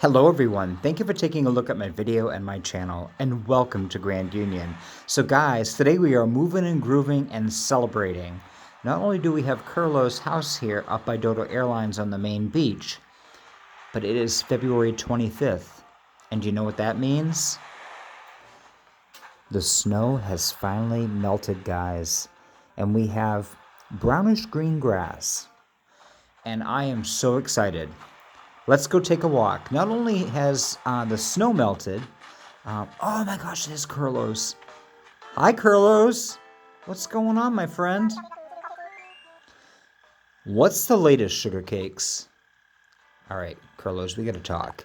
Hello everyone, thank you for taking a look at my video and my channel, and welcome to Grand Union. So guys, today we are moving and grooving and celebrating. Not only do we have Curlo's house here up by Dodo Airlines on the main beach, but it is February 25th. And do you know what that means? The snow has finally melted, guys, and we have brownish green grass. And I am so excited. Let's go take a walk. Not only has the snow melted, oh my gosh, there's Curlos. Hi, Curlos. What's going on, my friend? What's the latest, Sugar Cakes? All right, Curlos, we gotta talk.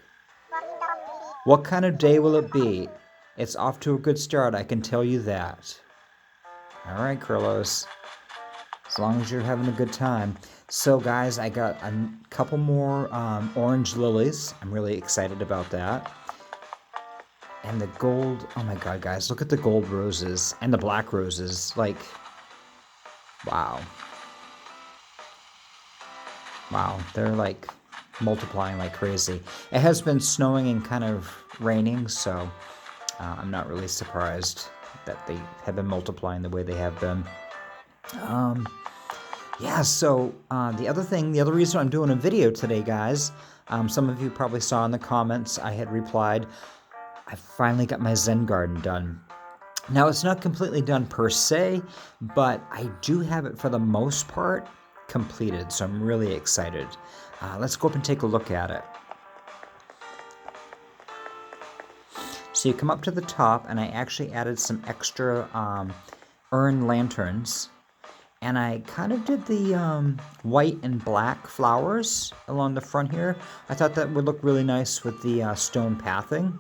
What kind of day will it be? It's off to a good start, I can tell you that. All right, Curlos. As long as you're having a good time. So, guys, I got a couple more orange lilies. I'm really excited about that. And the gold, oh my god, guys, look at the gold roses and the black roses. Like, wow. Wow, they're like multiplying like crazy. It has been snowing and kind of raining, so I'm not really surprised that they have been multiplying the way they have been. Yeah, so the other reason I'm doing a video today, guys, some of you probably saw in the comments, I had replied, I finally got my Zen garden done. Now, it's not completely done per se, but I do have it for the most part completed, so I'm really excited. Let's go up and take a look at it. So you come up to the top, and I actually added some extra urn lanterns. And I kind of did the white and black flowers along the front here. I thought that would look really nice with the stone pathing.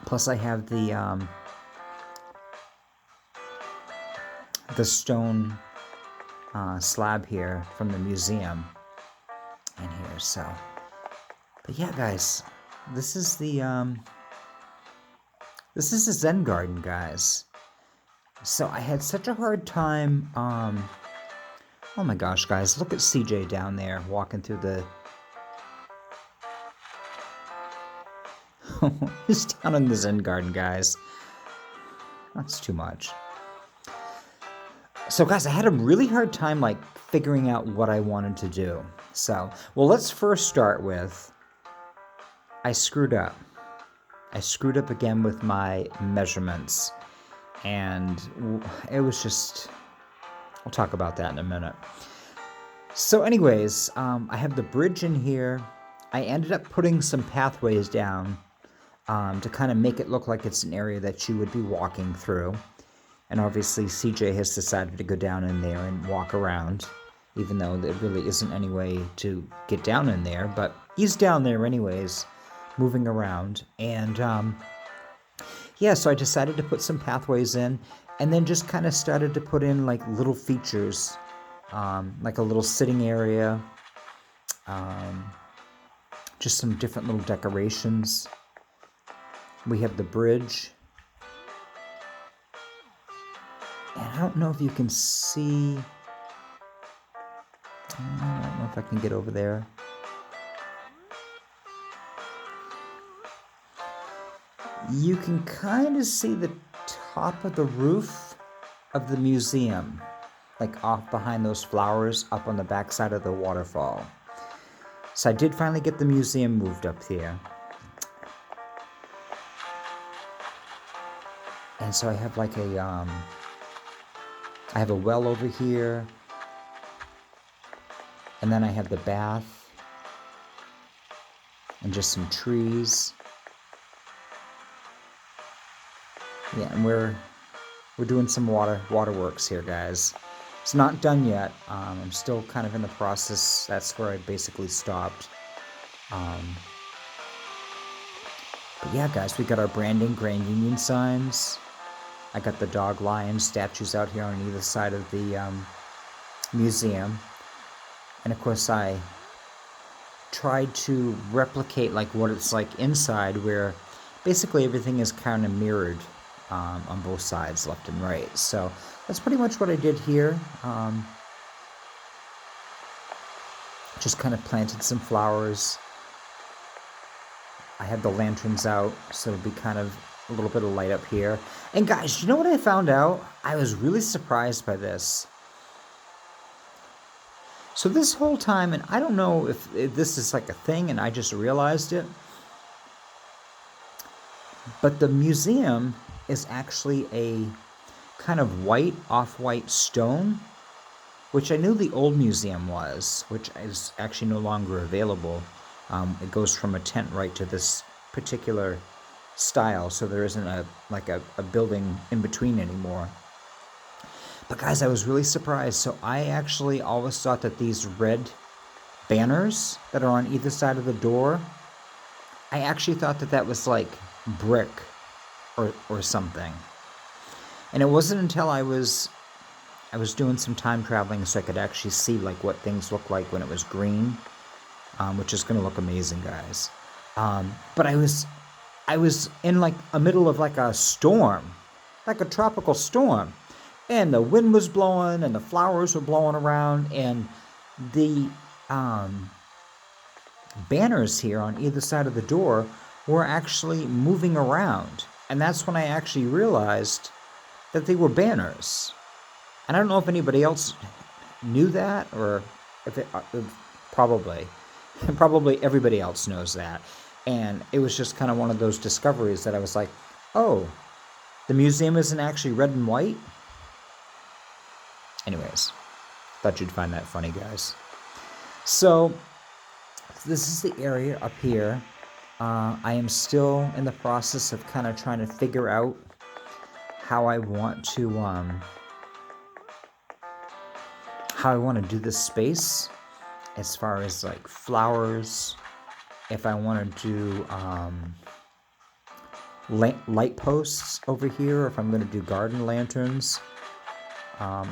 Plus I have the stone slab here from the museum in here. So, but yeah, guys, this is the Zen garden, guys. So I had such a hard time, oh my gosh, guys, look at CJ down there walking through the, he's down in the Zen garden, guys. That's too much. So guys, I had a really hard time, like, figuring out what I wanted to do. So, well, let's first start with, I screwed up. I screwed up again with my measurements. And it was just, I'll talk about that in a minute. So anyways, I have the bridge in here. I ended up putting some pathways down to kind of make it look like it's an area that you would be walking through. And obviously CJ has decided to go down in there and walk around, even though there really isn't any way to get down in there, but he's down there anyways, moving around. And yeah, so I decided to put some pathways in, and then just kind of started to put in like little features, like a little sitting area, just some different little decorations. We have the bridge, and I don't know if you can see, I don't know if I can get over there. You can kind of see the top of the roof of the museum, like off behind those flowers up on the backside of the waterfall. So I did finally get the museum moved up here. And so I have like I have a well over here. And then I have the bath. And just some trees. Yeah, and we're doing some waterworks here, guys. It's not done yet. I'm still kind of in the process. That's where I basically stopped. But yeah, guys, we got our branding Grand Union signs. I got the dog lion statues out here on either side of the museum. And of course, I tried to replicate like what it's like inside, where basically everything is kind of mirrored on both sides, left and right. So that's pretty much what I did here. Just kind of planted some flowers, I had the lanterns out, so it'll be kind of a little bit of light up here. And guys, you know what I found out? I was really surprised by this. So this whole time, and I don't know if this is like a thing and I just realized it, but the museum is actually a kind of white, off-white stone, which I knew the old museum was, which is actually no longer available. It goes from a tent right to this particular style, so there isn't a building in between anymore. But guys, I was really surprised. So I actually always thought that these red banners that are on either side of the door, I actually thought that that was like brick or something. And it wasn't until I was doing some time traveling so I could actually see like what things look like when it was green, which is going to look amazing, guys. But I was in like a middle of like a storm, like a tropical storm. And the wind was blowing, and the flowers were blowing around, and the banners here on either side of the door were actually moving around. And that's when I actually realized that they were banners. And I don't know if anybody else knew that, or if it probably everybody else knows that. And it was just kind of one of those discoveries that I was like, oh, the museum isn't actually red and white? Anyways, thought you'd find that funny, guys. So, this is the area up here. I am still in the process of kind of trying to figure out how I want to do this space, as far as like flowers. If I want to do light posts over here, or if I'm going to do garden lanterns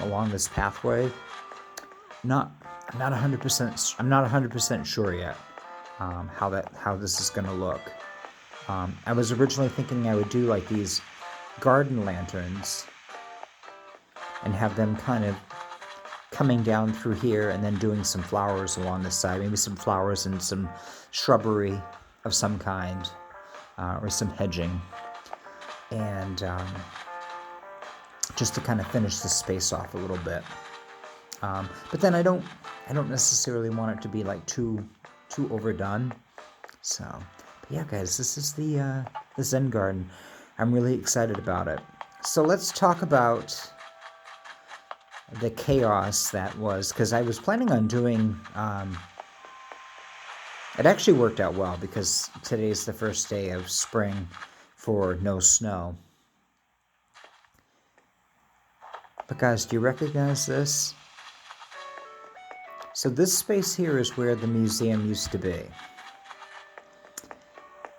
along this pathway. I'm not 100% sure yet how this is going to look. I was originally thinking I would do like these garden lanterns and have them kind of coming down through here and then doing some flowers along this side, maybe some flowers and some shrubbery of some kind, or some hedging, and just to kind of finish the space off a little bit. But then I don't necessarily want it to be like too overdone. So, but yeah, guys, this is the Zen garden. I'm really excited about it. So let's talk about the chaos that was, because I was planning on doing. It actually worked out well because today's the first day of spring for no snow. But guys, do you recognize this? So this space here is where the museum used to be.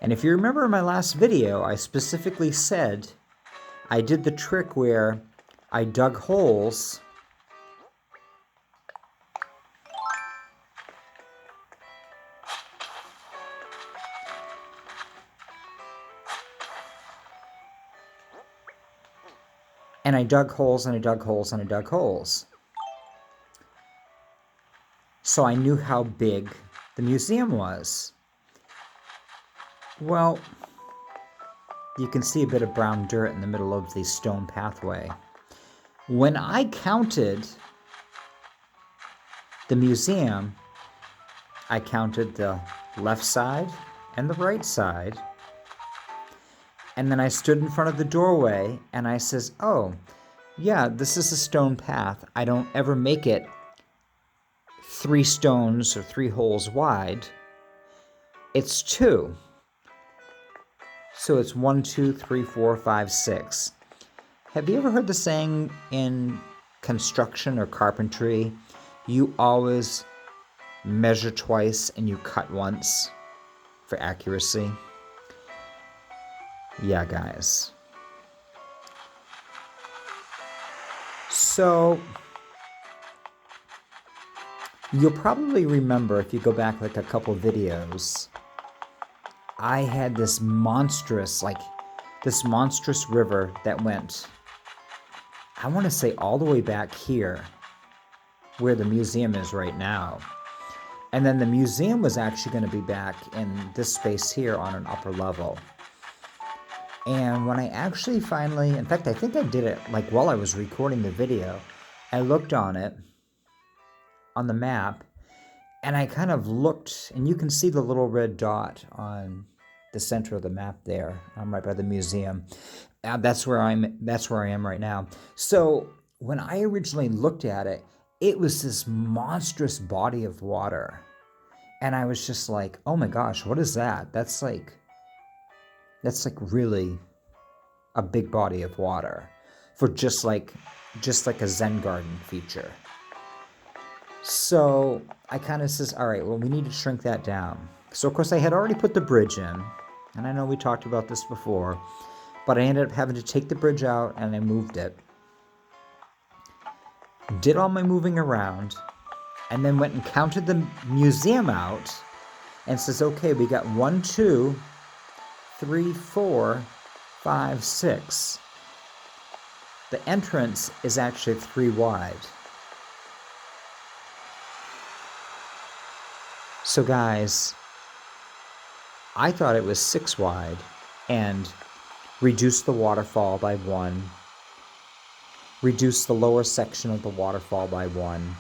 And if you remember in my last video, I specifically said I did the trick where I dug holes and I dug holes and I dug holes and I dug holes. So I knew how big the museum was. Well, you can see a bit of brown dirt in the middle of the stone pathway. When I counted the museum, I counted the left side and the right side. And then I stood in front of the doorway and I says, oh, yeah, this is a stone path. I don't ever make it 3 stones or 3 holes wide. It's 2. So it's 1, 2, 3, 4, 5, 6. Have you ever heard the saying in construction or carpentry, you always measure twice and you cut once for accuracy? Yeah, guys. So you'll probably remember, if you go back like a couple videos, I had this monstrous river that went, I want to say all the way back here where the museum is right now. And then the museum was actually going to be back in this space here on an upper level. And when I actually finally, in fact, I think I did it like while I was recording the video, I looked on it, on the map, and I kind of looked, and you can see the little red dot on the center of the map there. I'm right by the museum. That's where I am right now. So when I originally looked at it, it was this monstrous body of water. And I was just like, oh my gosh, what is that? That's like really a big body of water for just like a Zen garden feature. So I kind of says, all right, well, we need to shrink that down. So of course I had already put the bridge in, and I know we talked about this before, but I ended up having to take the bridge out and I moved it. Did all my moving around, and then went and counted the museum out and says, okay, we got 1, 2, 3, 4, 5, 6. The entrance is actually 3 wide. So guys, I thought it was 6 wide and reduced the waterfall by 1, reduced the lower section of the waterfall by 1,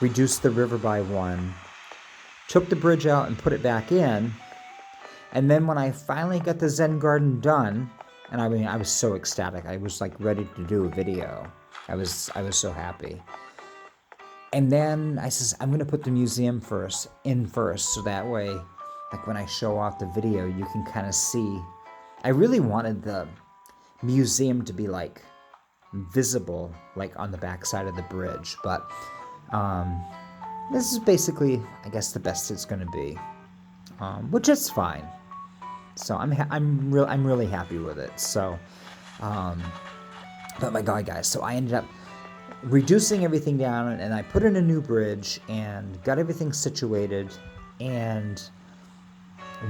reduced the river by 1, took the bridge out and put it back in, and then when I finally got the Zen garden done, and I mean, I was so ecstatic, I was like ready to do a video. I was so happy. And then I says, I'm going to put the museum in first, so that way, like when I show off the video, you can kind of see. I really wanted the museum to be like visible, like on the backside of the bridge, but this is basically, I guess, the best it's going to be, which is fine. So I'm really happy with it. So, but my God, guys, so I ended up reducing everything down, and I put in a new bridge and got everything situated and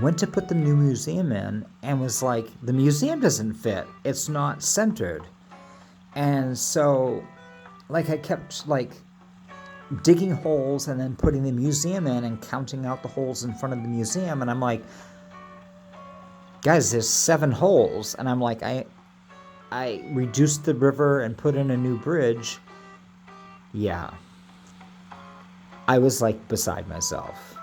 went to put the new museum in and was like, the museum doesn't fit. It's not centered. And so like I kept like digging holes and then putting the museum in and counting out the holes in front of the museum, and I'm like, guys, there's 7 holes. And I'm like, I reduced the river and put in a new bridge. Yeah. I was like beside myself.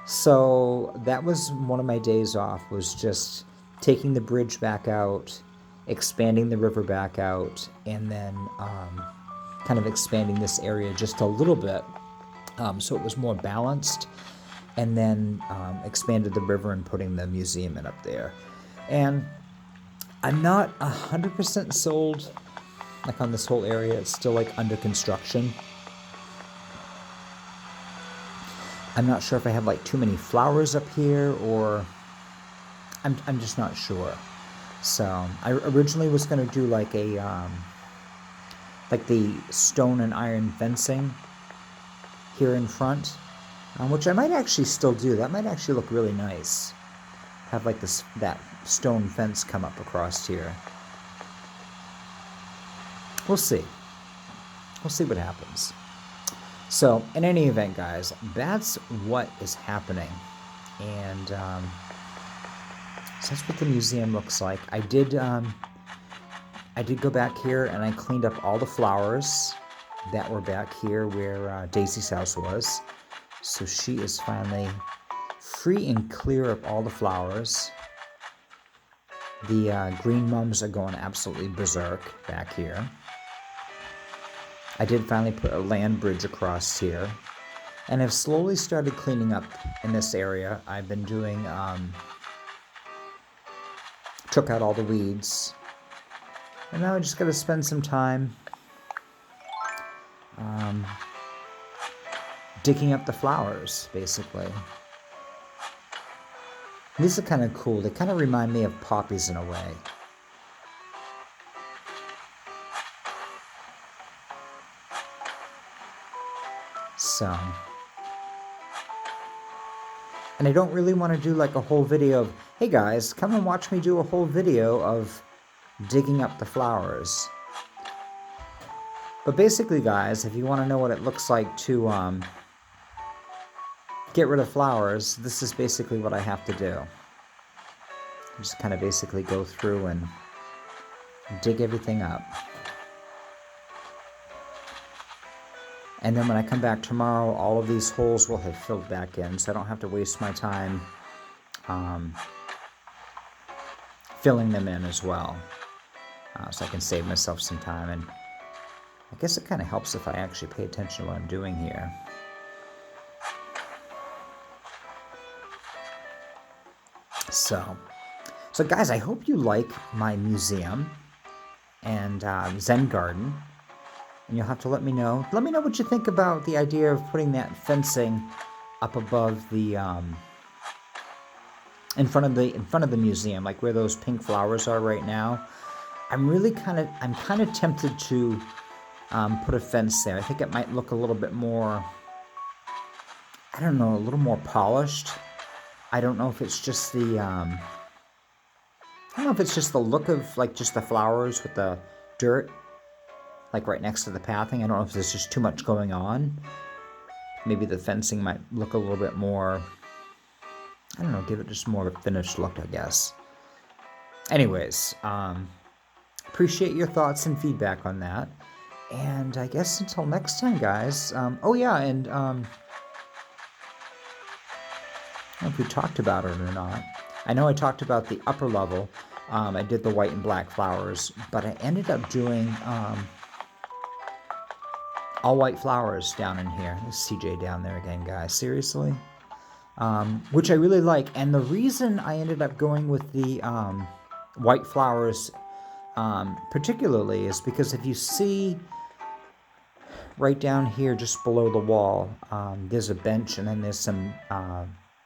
So that was one of my days off, was just taking the bridge back out, expanding the river back out, and then kind of expanding this area just a little bit so it was more balanced, and then expanded the river and putting the museum in up there. And I'm not 100% sold like on this whole area. It's still like under construction. I'm not sure if I have like too many flowers up here, or I'm just not sure. So I originally was going to do like a like the stone and iron fencing here in front, which I might actually still do. That might actually look really nice. Have like that stone fence come up across here. We'll see. We'll see what happens. So, in any event, guys, that's what is happening. And so that's what the museum looks like. I did go back here and I cleaned up all the flowers that were back here where Daisy's house was. So she is finally free and clear of all the flowers. The green mums are going absolutely berserk back here. I did finally put a land bridge across here, and have slowly started cleaning up in this area. I've been doing, took out all the weeds, and now I just got to spend some time digging up the flowers, basically. These are kind of cool. They kind of remind me of poppies in a way. So, and I don't really want to do like a whole video of, hey guys, come and watch me do a whole video of digging up the flowers. But basically, guys, if you want to know what it looks like to get rid of flowers, this is basically what I have to do. Just kind of basically go through and dig everything up. And then when I come back tomorrow, all of these holes will have filled back in, so I don't have to waste my time filling them in as well. So I can save myself some time. And I guess it kind of helps if I actually pay attention to what I'm doing here. So guys, I hope you like my museum and Zen garden. And you'll have to let me know. Let me know what you think about the idea of putting that fencing up above the in front of the museum, like where those pink flowers are right now. I'm kind of tempted to put a fence there. I think it might look a little bit more, I don't know, a little more polished. I don't know if it's just the I don't know if it's just the look of like just the flowers with the dirt like right next to the pathing. I don't know if there's just too much going on. Maybe the fencing might look a little bit more, I don't know, give it just more of a finished look, I guess. Anyways, appreciate your thoughts and feedback on that. And I guess until next time, guys. Oh yeah, and I don't know if we talked about it or not. I know I talked about the upper level. I did the white and black flowers, but I ended up doing all white flowers down in here. There's CJ down there again, guys. Seriously? Which I really like. And the reason I ended up going with the white flowers particularly is because if you see right down here just below the wall, there's a bench and then there's some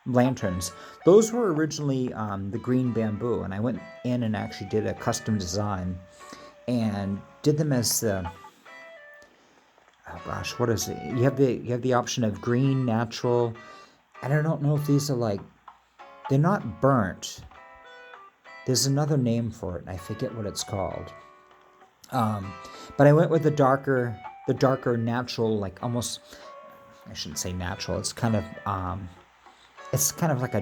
lanterns. Those were originally the green bamboo, and I went in and actually did a custom design and did them as the oh gosh, what is it? You have the option of green, natural, and I don't know if these are like, they're not burnt. There's another name for it, and I forget what it's called. But I went with the darker natural, like almost, I shouldn't say natural. It's kind of like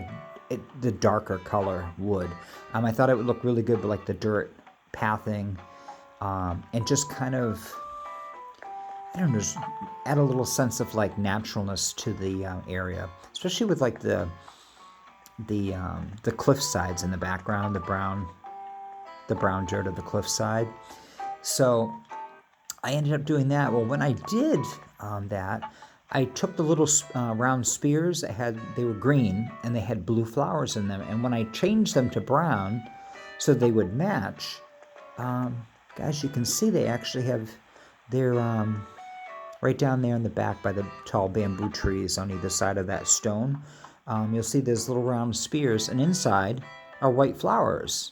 the darker color wood. I thought it would look really good, but like the dirt pathing, and just kind of, I don't know, just add a little sense of like naturalness to the area, especially with like the cliff sides in the background, the brown dirt of the cliff side. So I ended up doing that. Well, when I did that, I took the little round spears. They were green and they had blue flowers in them. And when I changed them to brown, so they would match, guys, you can see they actually have their right down there in the back by the tall bamboo trees on either side of that stone. You'll see there's little round spears, and inside are white flowers.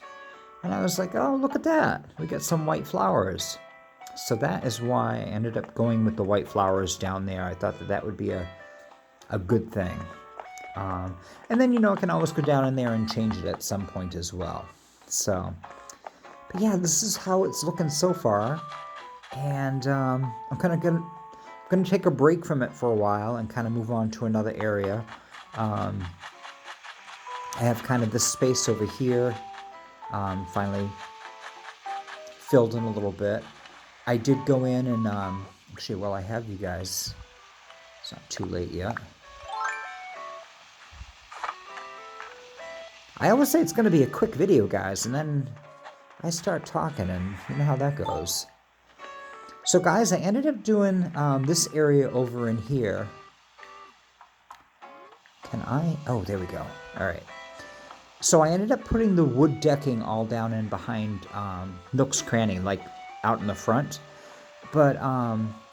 And I was like, oh, look at that. We got some white flowers. So that is why I ended up going with the white flowers down there. I thought that would be a good thing. And then, I can always go down in there and change it at some point as well. So, but yeah, this is how it's looking so far. And I'm kind of going to take a break from it for a while and kind of move on to another area. I have kind of this space over here finally filled in a little bit. I did go in and actually, while I have you guys, it's not too late yet. I always say it's going to be a quick video, guys, and then I start talking, and you know how that goes. So, guys, I ended up doing this area over in here. Can I? Oh, there we go. All right. So I ended up putting the wood decking all down in behind Nook's Cranny, like out in the front. But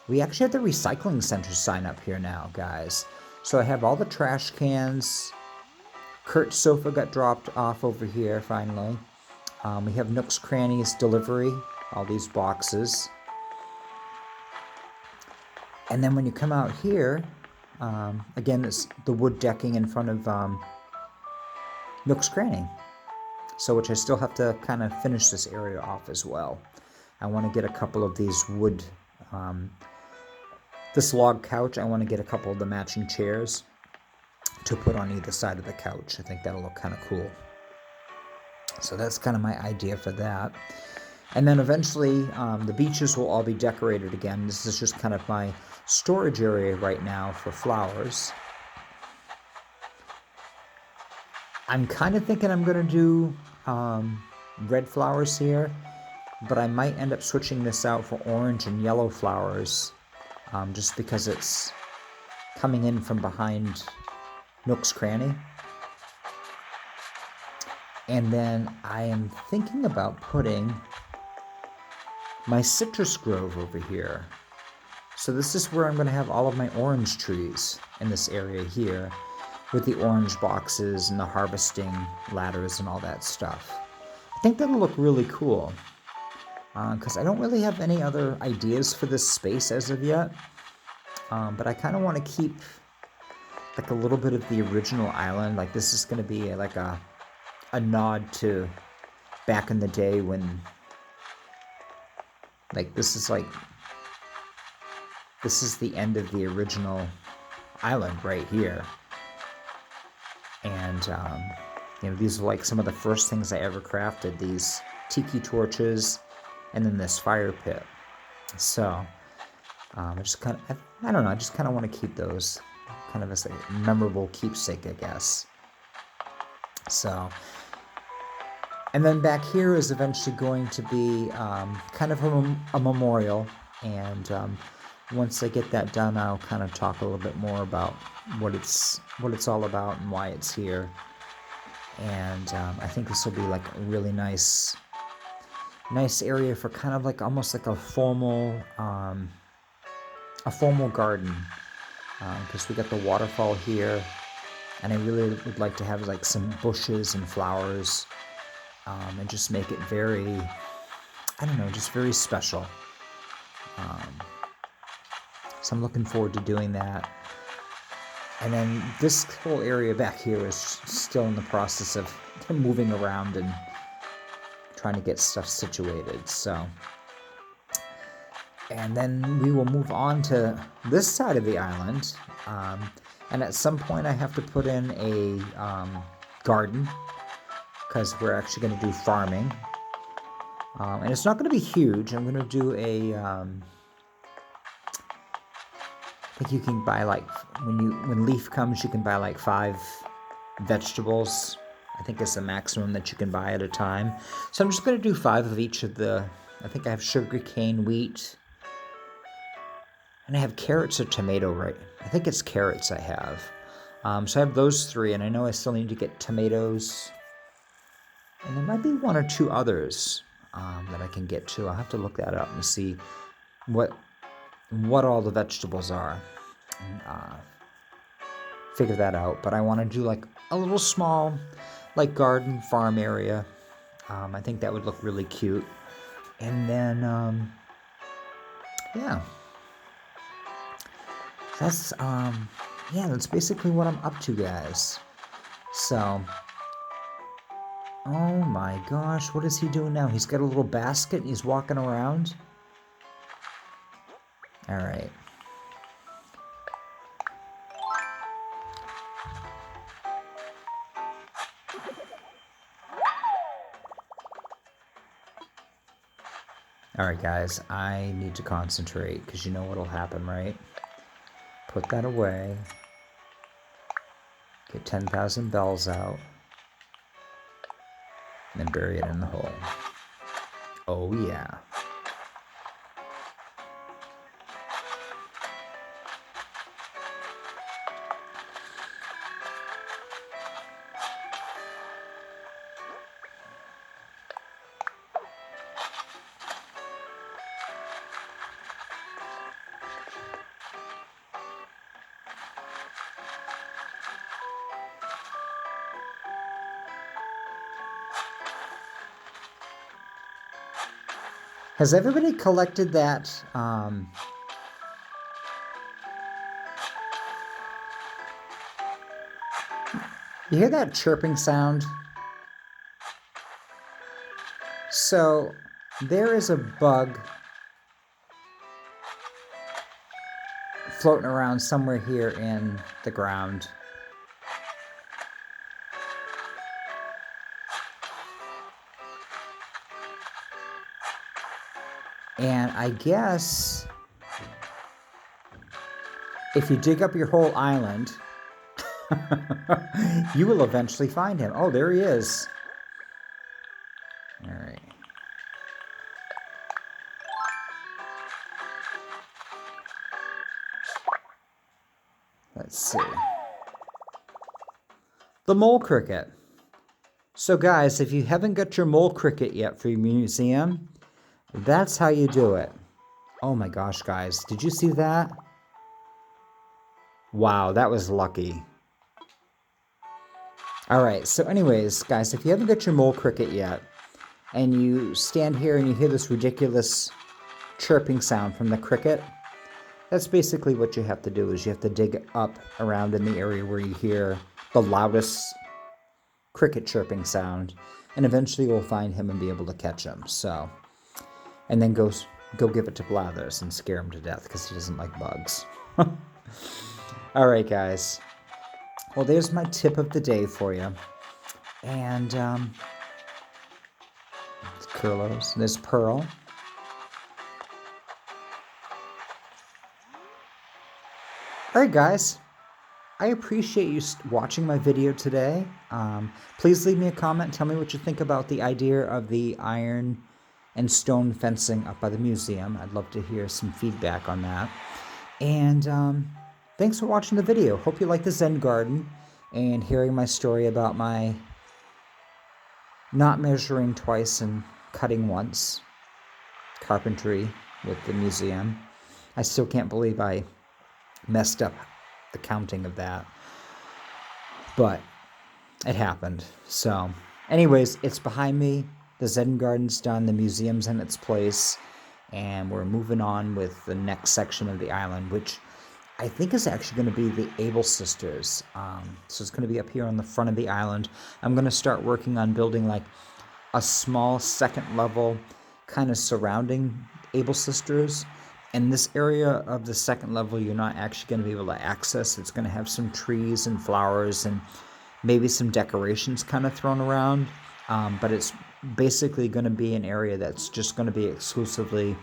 we actually have the recycling center sign up here now, guys. So I have all the trash cans. Kurt's sofa got dropped off over here finally. We have Nook's Cranny's delivery, all these boxes. And then when you come out here, again, it's the wood decking in front of Nook's Cranny. So, which I still have to kind of finish this area off as well. I want to get a couple of these wood, this log couch, I want to get a couple of the matching chairs. to put on either side of the couch. I think that'll look kind of cool. So that's kind of my idea for that. And then eventually the beaches will all be decorated again. This is just kind of my storage area right now for flowers. I'm kind of thinking I'm going to do red flowers here, but I might end up switching this out for orange and yellow flowers, just because it's coming in from behind Nook's Cranny. And then I am thinking about putting my citrus grove over here. So this is where I'm going to have all of my orange trees in this area here, with the orange boxes and the harvesting ladders and all that stuff. I think that'll look really cool, because I don't really have any other ideas for this space as of yet, but I kind of want to keep like a little bit of the original island. Like this is going to be like a nod to back in the day when, like, this is the end of the original island right here. And, you know, these are like some of the first things I ever crafted, these tiki torches and then this fire pit. So, I just kind of, I don't know, I just kind of want to keep those kind of as a memorable keepsake, I guess. So, and then back here is eventually going to be kind of a memorial, and once I get that done, I'll kind of talk a little bit more about what it's all about and why it's here. And I think this will be like a really nice area for kind of like almost like a formal garden, because we got the waterfall here, and I really would like to have like some bushes and flowers, and just make it very, I don't know, just very special. So I'm looking forward to doing that. And then this whole area back here is still in the process of moving around and trying to get stuff situated. So, and then we will move on to this side of the island. And at some point I have to put in a garden, because we're actually going to do farming. And it's not going to be huge. I'm going to do a... I think you can buy like, when leaf comes, you can buy like 5 vegetables. I think it's the maximum that you can buy at a time. So I'm just going to do 5 of each of the, I think I have sugar cane, wheat, and I have carrots or tomato, right? I think it's carrots I have. So I have those 3, and I know I still need to get tomatoes. And there might be 1 or 2 others that I can get to. I'll have to look that up and see what all the vegetables are, and figure that out. But I want to do like a little small, like garden farm area. I think that would look really cute. And then, yeah, that's basically what I'm up to, guys. So, oh my gosh, what is he doing now? He's got a little basket and he's walking around. All right. All right, guys, I need to concentrate, because you know what'll happen, right? Put that away. Get 10,000 bells out. And then bury it in the hole. Oh, yeah. Has everybody collected that, you hear that chirping sound? So, there is a bug floating around somewhere here in the ground. And I guess if you dig up your whole island, you will eventually find him. Oh, there he is. All right. Let's see. The mole cricket. So guys, if you haven't got your mole cricket yet for your museum, that's how you do it. Oh my gosh, guys. Did you see that? Wow, that was lucky. Alright, so anyways, guys, if you haven't got your mole cricket yet, and you stand here and you hear this ridiculous chirping sound from the cricket, that's basically what you have to do, is you have to dig up around in the area where you hear the loudest cricket chirping sound, and eventually you'll find him and be able to catch him. So, and then go give it to Blathers and scare him to death because he doesn't like bugs. All right, guys. Well, there's my tip of the day for you. And it's Curlos. There's Pearl. All right, guys. I appreciate you watching my video today. Please leave me a comment. Tell me what you think about the idea of the iron and stone fencing up by the museum. I'd love to hear some feedback on that. And thanks for watching the video. Hope you like the Zen garden and hearing my story about my not measuring twice and cutting once carpentry with the museum. I still can't believe I messed up the counting of that, but it happened. So anyways, it's behind me. The Zen garden's done, the museum's in its place, and we're moving on with the next section of the island, which I think is actually going to be the Able Sisters. So it's going to be up here on the front of the island. I'm going to start working on building like a small second level kind of surrounding Able Sisters. And this area of the second level, you're not actually going to be able to access. It's going to have some trees and flowers and maybe some decorations kind of thrown around. But it's basically going to be an area that's just going to be exclusively,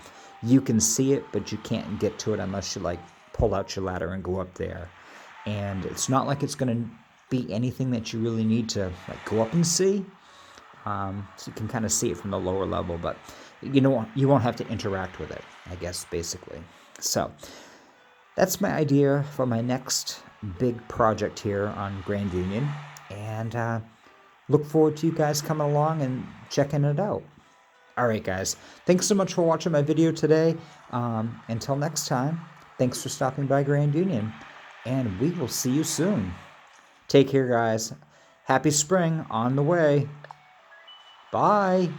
you can see it, but you can't get to it unless you like pull out your ladder and go up there. And it's not like it's going to be anything that you really need to like go up and see. So you can kind of see it from the lower level, but you won't have to interact with it, I guess, basically. So that's my idea for my next big project here on Grand Union, and look forward to you guys coming along and checking it out. All right, guys, thanks so much for watching my video today. Until next time, thanks for stopping by Grand Union, and we will see you soon. Take care, guys. Happy spring on the way. Bye.